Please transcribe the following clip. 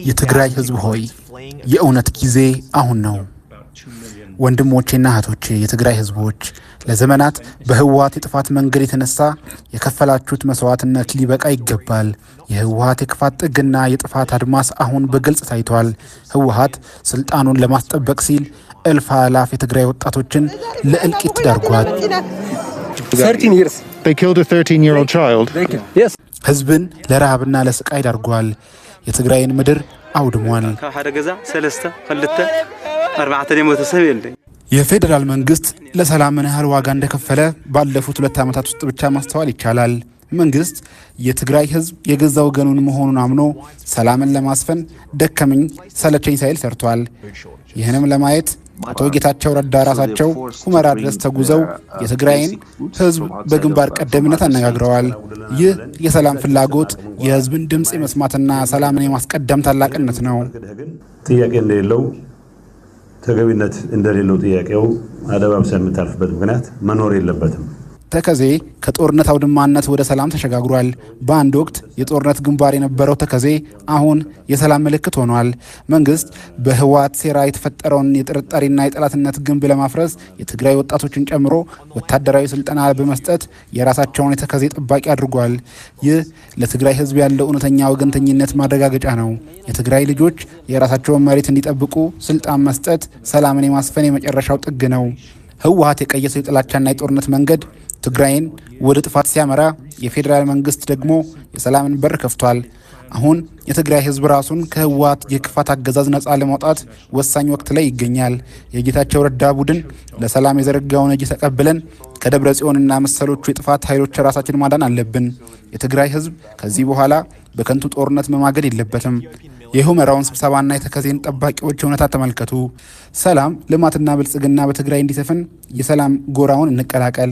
የትግራይ ህዝብ ሆይ የእውነት ጊዜ አሁን ነው። ወንድሞቼና እህቶቼ የትግራይ ህዝቦች ለዘመናት በህወሓት የጥፋት መንገድ የተነሳ የከፈላችሁት መስዋዕትነት ሊበቃ ይገባል። የህወሓት የክፋት ጥግና የጥፋት አድማስ አሁን በግልጽ ታይቷል። ህወሓት ስልጣኑን ለማስጠበቅ ሲል እልፍ አላፍ የትግራይ ወጣቶችን ለእልቂት ዳርጓል። 13 years. They killed a 13-year-old child. Yes. ህዝብን ለረሃብና ለስቃይ ዳርጓል። የትግራይን ምድር አውድሟል። የፌዴራል መንግስት ለሰላም ምን ያህል ዋጋ እንደከፈለ ባለፉት 2 ዓመታት ውስጥ ብቻ ማስተዋል ይቻላል። መንግስት የትግራይ ህዝብ የገዛ ወገኑን መሆኑን አምኖ ሰላምን ለማስፈን ደከመኝ ሰለቸኝ ሳይል ሰርቷል። ይህንም ለማየት አቶ ጌታቸው ረዳ ራሳቸው ሁመራ ድረስ ተጉዘው የትግራይን ህዝብ በግንባር ቀደምነት አነጋግረዋል። ይህ የሰላም ፍላጎት የህዝብን ድምጽ የመስማትና ሰላምን የማስቀደም ታላቅነት ነው። ጥያቄ እንደሌለው ተገቢነት እንደሌለው ጥያቄው አደባባይ የምታልፍበት ምክንያት መኖር የለበትም። ተከዜ ከጦርነት አውድማነት ወደ ሰላም ተሸጋግሯል። በአንድ ወቅት የጦርነት ግንባር የነበረው ተከዜ አሁን የሰላም ምልክት ሆኗል። መንግስት በህወሓት ሴራ የተፈጠረውን የጥርጣሬና የጠላትነት ግንብ ለማፍረስ የትግራይ ወጣቶችን ጨምሮ ወታደራዊ ስልጠና በመስጠት የራሳቸውን የተከዜ ጠባቂ አድርጓል። ይህ ለትግራይ ህዝብ ያለው እውነተኛ ወገንተኝነት ማረጋገጫ ነው። የትግራይ ልጆች የራሳቸውን መሬት እንዲጠብቁ ስልጣን መስጠት ሰላምን የማስፈን የመጨረሻው ጥግ ነው። ህወሓት የቀየሰው የጥላቻና የጦርነት መንገድ ትግራይን ወደ ጥፋት ሲያመራ፣ የፌዴራል መንግስት ደግሞ የሰላምን በር ከፍቷል። አሁን የትግራይ ህዝብ ራሱን ከህወሓት የክፋት አገዛዝ ነፃ ለማውጣት ወሳኝ ወቅት ላይ ይገኛል። የጌታቸው ረዳ ቡድን ለሰላም የዘረጋውን እጅ ተቀብለን ከደብረ ጽዮንና መሰሎቹ የጥፋት ኃይሎች ራሳችን ማዳን አለብን። የትግራይ ህዝብ ከዚህ በኋላ በከንቱ ጦርነት መማገድ የለበትም። የሁመራውን ስብሰባና የተከዜን ጠባቂዎች እውነታ ተመልከቱ። ሰላም፣ ልማትና ብልጽግና በትግራይ እንዲሰፍን የሰላም ጎራውን እንቀላቀል።